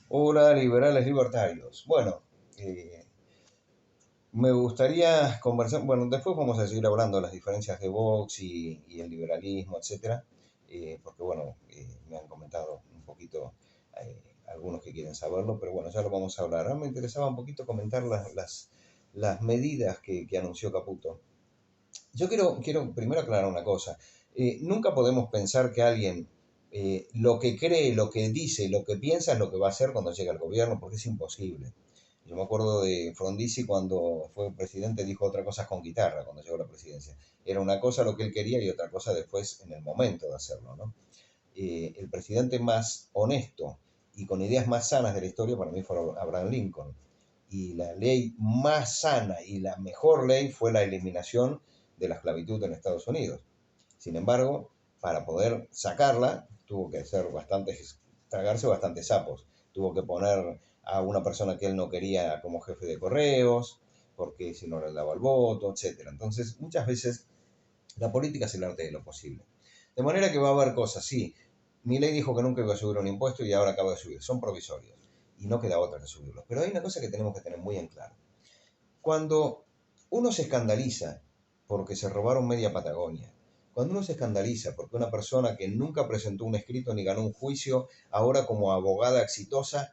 Hola, liberales libertarios. Bueno, eh, me gustaría conversar, bueno, después vamos a seguir hablando de las diferencias de Vox y el liberalismo, etcétera, porque bueno, me han comentado un poquito algunos que quieren saberlo, pero bueno, ya lo vamos a hablar. Ahora me interesaba un poquito comentar las medidas que anunció Caputo. Yo quiero primero aclarar una cosa. Nunca podemos pensar que alguien lo que cree, lo que dice, lo que piensa es lo que va a hacer cuando llegue al gobierno, porque es imposible. Yo me acuerdo de Frondizi cuando fue presidente, dijo otra cosa con guitarra cuando llegó a la presidencia. Era una cosa lo que él quería y otra cosa después en el momento de hacerlo, ¿no? El presidente más honesto y con ideas más sanas de la historia para mí fue Abraham Lincoln. Y la ley más sana y la mejor ley fue la eliminación de la esclavitud en Estados Unidos. Sin embargo, para poder sacarla, tuvo que hacer bastantes, tragarse bastantes sapos. Tuvo que poner a una persona que él no quería como jefe de correos, porque si no le daba el voto, etc. Entonces, muchas veces la política es el arte de lo posible. De manera que va a haber cosas, sí. Milei dijo que nunca iba a subir un impuesto y ahora acaba de subir. Son provisorios. Y no queda otra que subirlos. Pero hay una cosa que tenemos que tener muy en claro. Cuando uno se escandaliza porque se robaron media Patagonia, cuando uno se escandaliza porque una persona que nunca presentó un escrito ni ganó un juicio, ahora como abogada exitosa,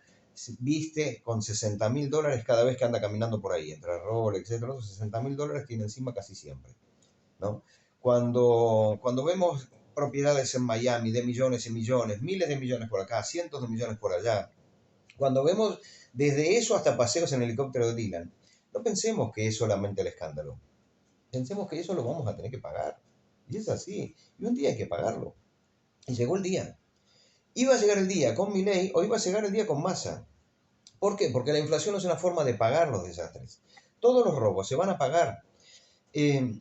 viste con $60.000 cada vez que anda caminando por ahí, entre Rolex, etc., los $60.000 tiene encima casi siempre, ¿no? Cuando vemos propiedades en Miami de millones y millones, miles de millones por acá, cientos de millones por allá, cuando vemos desde eso hasta paseos en helicóptero de Dylan, no pensemos que es solamente el escándalo. Pensemos que eso lo vamos a tener que pagar. Y es así. Y un día hay que pagarlo. Y llegó el día. Iba a llegar el día con Milei o iba a llegar el día con Massa. ¿Por qué? Porque la inflación es una forma de pagar los desastres. Todos los robos se van a pagar. Eh,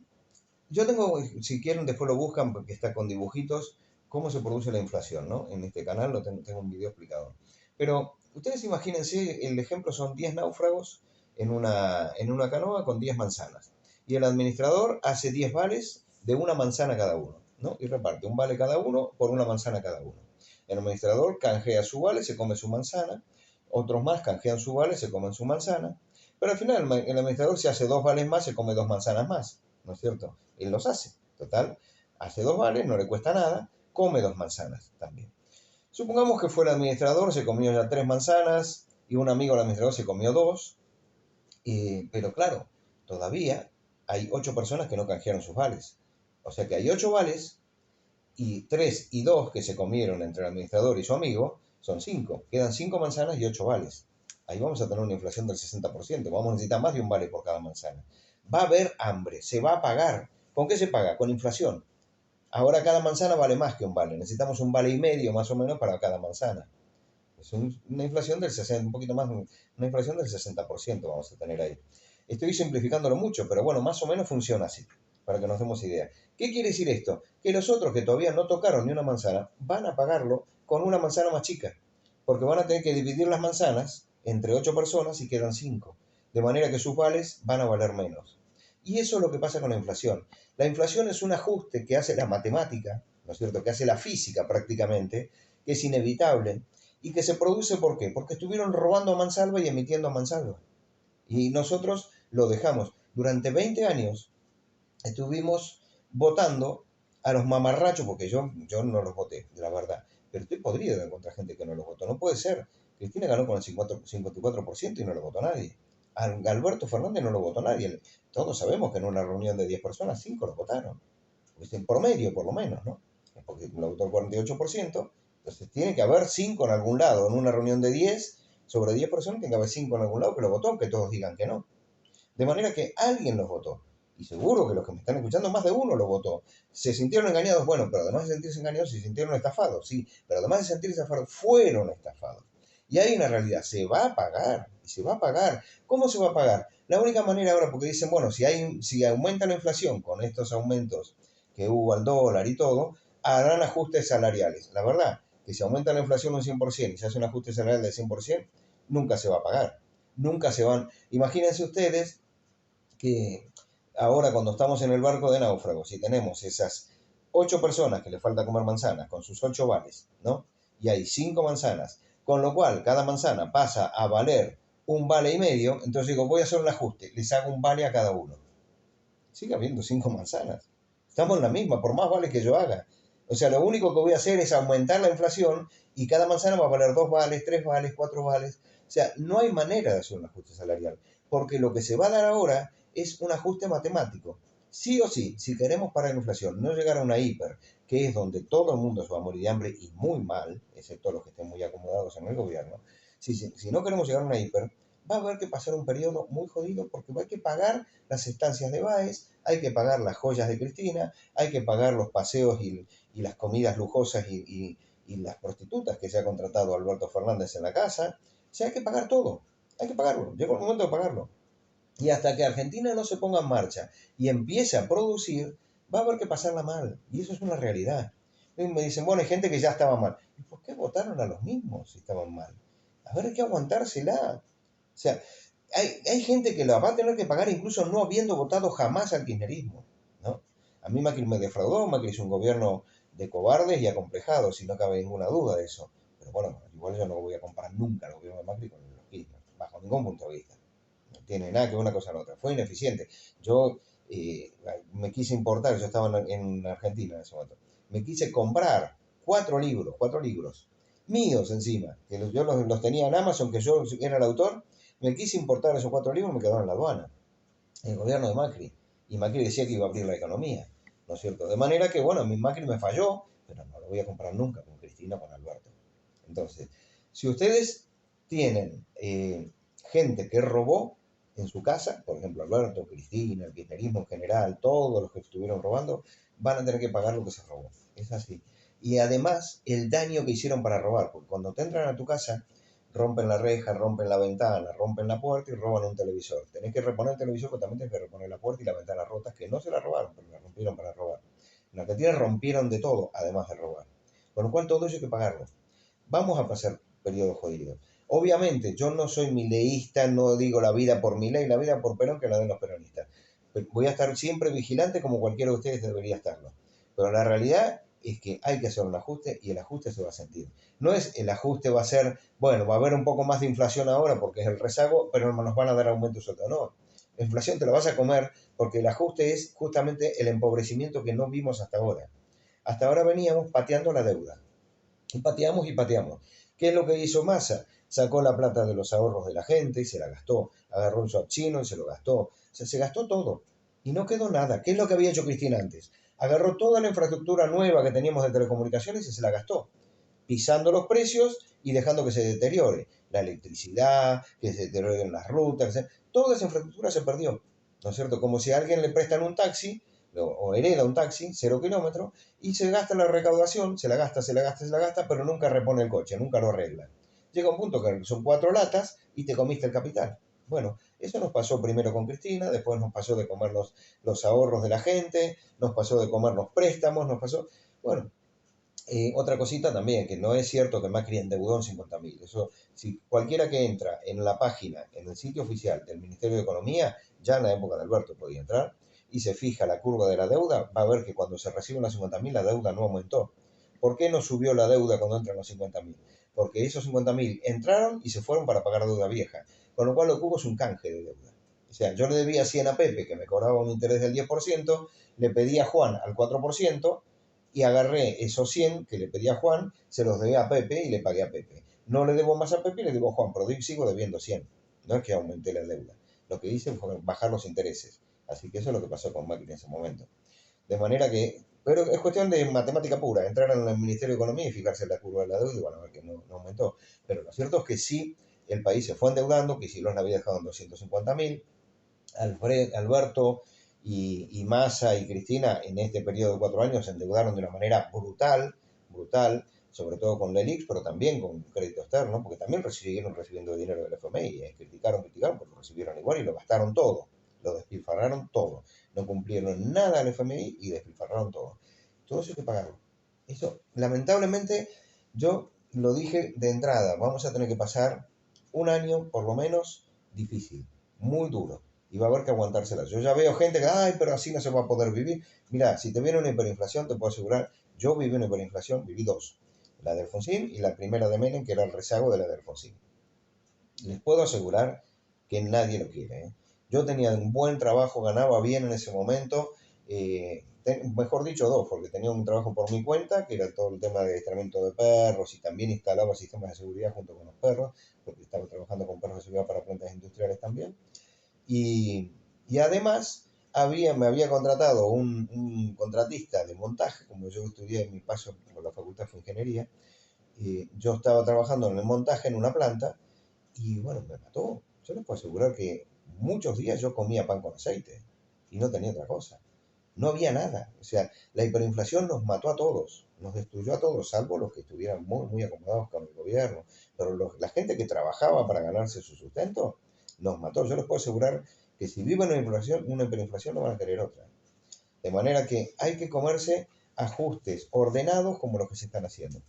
yo tengo, si quieren, después lo buscan porque está con dibujitos, cómo se produce la inflación, ¿no? En este canal tengo un video explicado. Pero ustedes imagínense, el ejemplo son 10 náufragos en una canoa con 10 manzanas. Y el administrador hace 10 vales de una manzana cada uno, ¿no? Y reparte un vale cada uno por una manzana cada uno. El administrador canjea su vale, se come su manzana. Otros más canjean su vale, se comen su manzana. Pero al final el administrador si hace dos vales más, se come dos manzanas más, ¿no es cierto? Él los hace. Total, hace dos vales, no le cuesta nada, come dos manzanas también. Supongamos que fue el administrador, se comió ya tres manzanas y un amigo del administrador se comió dos, pero claro, todavía hay 8 personas que no canjearon sus vales. O sea que hay 8 vales y 3 y 2 que se comieron entre el administrador y su amigo, son 5. Quedan 5 manzanas y 8 vales. Ahí vamos a tener una inflación del 60%. Vamos a necesitar más de un vale por cada manzana. Va a haber hambre, se va a pagar. ¿Con qué se paga? Con inflación. Ahora cada manzana vale más que un vale. Necesitamos un vale y medio más o menos para cada manzana. Es una inflación del 60, un poquito más, una inflación del 60% vamos a tener ahí. Estoy simplificándolo mucho, pero bueno, más o menos funciona así, para que nos demos idea. ¿Qué quiere decir esto? Que los otros que todavía no tocaron ni una manzana van a pagarlo con una manzana más chica, porque van a tener que dividir las manzanas entre 8 personas y quedan 5, de manera que sus vales van a valer menos. Y eso es lo que pasa con la inflación. La inflación es un ajuste que hace la matemática, ¿no es cierto? Que hace la física prácticamente, que es inevitable y que se produce ¿por qué? Porque estuvieron robando a mansalva y emitiendo a mansalva. Y nosotros lo dejamos. Durante 20 años estuvimos votando a los mamarrachos, porque yo no los voté, la verdad, pero estoy podrido de encontrar gente que no los votó. No puede ser. Cristina ganó con el 54% y no lo votó nadie. Alberto Fernández no lo votó nadie. Todos sabemos que en una reunión de 10 personas, 5 lo votaron. Pues en promedio, por lo menos, ¿no? Porque lo votó el 48%, entonces tiene que haber 5 en algún lado. En una reunión de 10 sobre 10 personas, tiene que haber 5 en algún lado que lo votó, aunque todos digan que no. De manera que alguien los votó. Y seguro que los que me están escuchando, más de uno lo votó. ¿Se sintieron engañados? Bueno, pero además de sentirse engañados, se sintieron estafados, sí. Pero además de sentirse estafados, fueron estafados. Y hay una realidad, se va a pagar, y se va a pagar. ¿Cómo se va a pagar? La única manera ahora, porque dicen, bueno, si aumenta la inflación con estos aumentos que hubo al dólar y todo, harán ajustes salariales. La verdad, que si aumenta la inflación un 100% y se hace un ajuste salarial del 100%, nunca se va a pagar. Nunca se van. Imagínense ustedes que ahora cuando estamos en el barco de náufragos y tenemos esas 8 personas que le falta comer manzanas con sus 8 vales, ¿no? Y hay 5 manzanas, Con lo cual, cada manzana pasa a valer un vale y medio, entonces digo, voy a hacer un ajuste, les hago un vale a cada uno. Sigue habiendo 5 manzanas. Estamos en la misma, por más vale que yo haga. O sea, lo único que voy a hacer es aumentar la inflación y cada manzana va a valer 2 vales, 3 vales, 4 vales. O sea, no hay manera de hacer un ajuste salarial, porque lo que se va a dar ahora es un ajuste matemático. Sí o sí, si queremos parar la inflación, no llegar a una hiper, que es donde todo el mundo se va a morir de hambre y muy mal, excepto los que estén muy acomodados en el gobierno, si no queremos llegar a una hiper, va a haber que pasar un periodo muy jodido porque hay que pagar las estancias de Baez, hay que pagar las joyas de Cristina, hay que pagar los paseos y las comidas lujosas y las prostitutas que se ha contratado Alberto Fernández en la casa. O sea, hay que pagar todo, hay que pagarlo, llegó el momento de pagarlo. Y hasta que Argentina no se ponga en marcha y empiece a producir, va a haber que pasarla mal. Y eso es una realidad. Y me dicen, bueno, hay gente que ya estaba mal. ¿Y por qué votaron a los mismos si estaban mal? A ver, hay que aguantársela. O sea, hay gente que la va a tener que pagar incluso no habiendo votado jamás al kirchnerismo, ¿no? A mí Macri me defraudó, Macri es un gobierno de cobardes y acomplejados, si no cabe ninguna duda de eso. Pero bueno, igual yo no voy a comparar nunca el gobierno de Macri con los Kirchner, bajo ningún punto de vista. No tiene nada que ver una cosa con la otra. Fue ineficiente. Yo me quise importar, yo estaba en Argentina en ese momento, me quise comprar 4 libros, míos encima, que yo los tenía en Amazon, que yo era el autor, me quise importar esos 4 libros y me quedaron en la aduana, en el gobierno de Macri. Y Macri decía que iba a abrir la economía, ¿no es cierto? De manera que, bueno, mi Macri me falló, pero no lo voy a comprar nunca con Cristina o con Alberto. Entonces, si ustedes tienen gente que robó en su casa, por ejemplo, Alberto, Cristina, el kirchnerismo en general, todos los que estuvieron robando, van a tener que pagar lo que se robó. Es así. Y además, el daño que hicieron para robar, porque cuando te entran a tu casa, rompen la reja, rompen la ventana, rompen la puerta y roban un televisor. Tenés que reponer el televisor, pero también tenés que reponer la puerta y la ventana rotas, que no se la robaron, pero la rompieron para robar. En Argentina rompieron de todo, además de robar. Con lo cual, todo eso hay que pagarlo. Vamos a pasar periodos jodidos. Obviamente, yo no soy mileísta, no digo la vida por Milei, la vida por Perón, que la den los peronistas. Voy a estar siempre vigilante como cualquiera de ustedes debería estarlo. Pero la realidad es que hay que hacer un ajuste y el ajuste se va a sentir. No es el ajuste va a ser, bueno, va a haber un poco más de inflación ahora porque es el rezago, pero nos van a dar aumentos otros. No, la inflación te la vas a comer porque el ajuste es justamente el empobrecimiento que no vimos hasta ahora. Hasta ahora veníamos pateando la deuda. Y pateamos y pateamos. ¿Qué es lo que hizo Massa? Sacó la plata de los ahorros de la gente y se la gastó. Agarró un swap chino y se lo gastó. O sea, se gastó todo. Y no quedó nada. ¿Qué es lo que había hecho Cristina antes? Agarró toda la infraestructura nueva que teníamos de telecomunicaciones y se la gastó, pisando los precios y dejando que se deteriore. La electricidad, que se deterioren las rutas, toda esa infraestructura se perdió. ¿No es cierto? Como si a alguien le prestan un taxi o hereda un taxi, 0 kilómetros, y se gasta la recaudación, se la gasta, se la gasta, se la gasta, pero nunca repone el coche, nunca lo arregla. Llega un punto que son 4 latas y te comiste el capital. Bueno, eso nos pasó primero con Cristina, después nos pasó de comer los ahorros de la gente, nos pasó de comer los préstamos, nos pasó... Bueno, otra cosita también, que no es cierto que Macri endeudó en 50.000. Eso, si cualquiera que entra en la página, en el sitio oficial del Ministerio de Economía, ya en la época de Alberto podía entrar, y se fija la curva de la deuda, va a ver que cuando se reciben las 50.000 la deuda no aumentó. ¿Por qué no subió la deuda cuando entran los 50.000? Porque esos 50.000 entraron y se fueron para pagar deuda vieja. Con lo cual lo que hubo es un canje de deuda. O sea, yo le debía 100 a Pepe, que me cobraba un interés del 10%, le pedí a Juan al 4%, y agarré esos 100 que le pedí a Juan, se los debí a Pepe y le pagué a Pepe. No le debo más a Pepe y le debo a Juan, pero sigo debiendo 100. No es que aumenté la deuda. Lo que hice fue bajar los intereses. Así que eso es lo que pasó con Macri en ese momento. De manera que, pero es cuestión de matemática pura, entrar en el Ministerio de Economía y fijarse en la curva de la deuda y van a ver que no aumentó. Pero lo cierto es que sí, el país se fue endeudando, que si los había dejado en 250.000, Alberto y Massa y Cristina en este periodo de 4 años se endeudaron de una manera brutal, brutal, sobre todo con Lelix, pero también con crédito externo, porque también siguieron recibiendo dinero del FMI. Criticaron, porque lo recibieron igual y lo gastaron todo, lo despilfarraron todo. No cumplieron nada al FMI y despilfarraron todo. Todo eso hay que pagarlo. Eso, lamentablemente, yo lo dije de entrada, vamos a tener que pasar un año, por lo menos, difícil, muy duro y va a haber que aguantársela. Yo ya veo gente que, ay, pero así no se va a poder vivir. Mira, si te viene una hiperinflación, te puedo asegurar, yo viví una hiperinflación, viví 2. la de Alfonsín, y la primera de Menem, que era el rezago de la de Alfonsín. Les puedo asegurar que nadie lo quiere, ¿eh? Yo tenía un buen trabajo, ganaba bien en ese momento, mejor dicho dos, porque tenía un trabajo por mi cuenta, que era todo el tema de adiestramiento de perros, y también instalaba sistemas de seguridad junto con los perros, porque estaba trabajando con perros de seguridad para plantas industriales también. Y, y además me había contratado un contratista de montaje, como yo estudié en mi paso por la facultad de ingeniería, y yo estaba trabajando en el montaje en una planta y bueno, me mató. Yo les puedo asegurar que muchos días yo comía pan con aceite y no tenía otra cosa. No había nada. O sea, la hiperinflación nos mató a todos, nos destruyó a todos, salvo los que estuvieran muy, muy acomodados con el gobierno. Pero la gente que trabajaba para ganarse su sustento nos mató. Yo les puedo asegurar que si viven una hiperinflación no van a querer otra. De manera que hay que comerse ajustes ordenados como los que se están haciendo.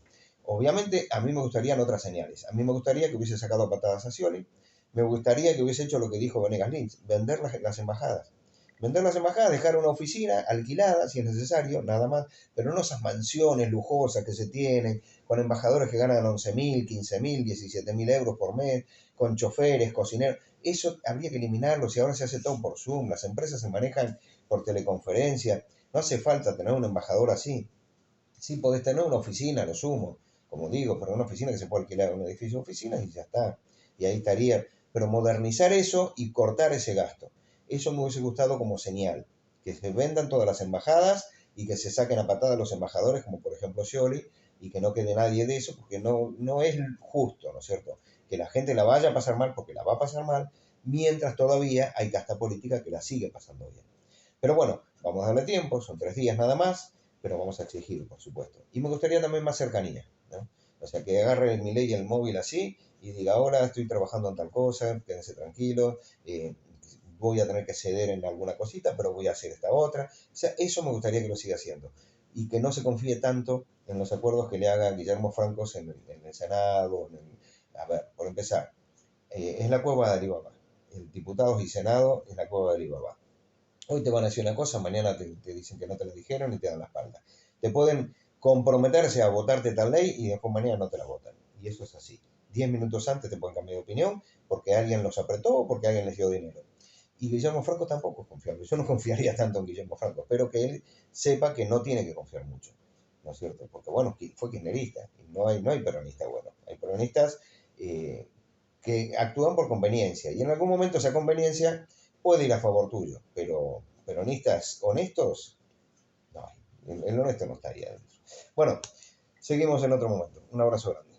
Obviamente, a mí me gustarían otras señales. A mí me gustaría que hubiese sacado patadas a Scioli. Me gustaría que hubiese hecho lo que dijo Venegas Lynch, vender las embajadas. Vender las embajadas, dejar una oficina alquilada, si es necesario, nada más, pero no esas mansiones lujosas que se tienen, con embajadores que ganan 11.000, 15.000, 17.000 euros por mes, con choferes, cocineros. Eso habría que eliminarlo, si ahora se hace todo por Zoom, las empresas se manejan por teleconferencia, no hace falta tener un embajador así. Sí, podés tener una oficina, lo sumo, como digo, pero una oficina que se puede alquilar, un edificio de oficinas y ya está. Y ahí estaría. Pero modernizar eso y cortar ese gasto. Eso me hubiese gustado como señal. Que se vendan todas las embajadas y que se saquen a patada los embajadores, como por ejemplo Scioli, y que no quede nadie de eso, porque no es justo, ¿no es cierto? Que la gente la vaya a pasar mal porque la va a pasar mal, mientras todavía hay casta política que la sigue pasando bien. Pero bueno, vamos a darle tiempo, son 3 días nada más, pero vamos a exigir, por supuesto. Y me gustaría también más cercanía, ¿no? O sea, que agarre mi ley y el móvil así y diga, ahora estoy trabajando en tal cosa, quédense tranquilos, voy a tener que ceder en alguna cosita, pero voy a hacer esta otra. O sea, eso me gustaría que lo siga haciendo. Y que no se confíe tanto en los acuerdos que le haga Guillermo Franco en el Senado. A ver, por empezar, es la cueva de Alibaba. El diputados y Senado es la cueva de Alibaba. Hoy te van a decir una cosa, mañana te dicen que no te la dijeron y te dan la espalda. Te pueden comprometerse a votarte tal ley y después mañana no te la votan. Y eso es así. 10 minutos antes te pueden cambiar de opinión porque alguien los apretó o porque alguien les dio dinero. Y Guillermo Franco tampoco es confiable. Yo no confiaría tanto en Guillermo Franco. Espero que él sepa que no tiene que confiar mucho. ¿No es cierto? Porque, bueno, fue kirchnerista. Y no hay peronistas buenos. Hay peronistas que actúan por conveniencia. Y en algún momento esa conveniencia puede ir a favor tuyo, pero peronistas honestos, no, el honesto no estaría dentro. Bueno, seguimos en otro momento. Un abrazo grande.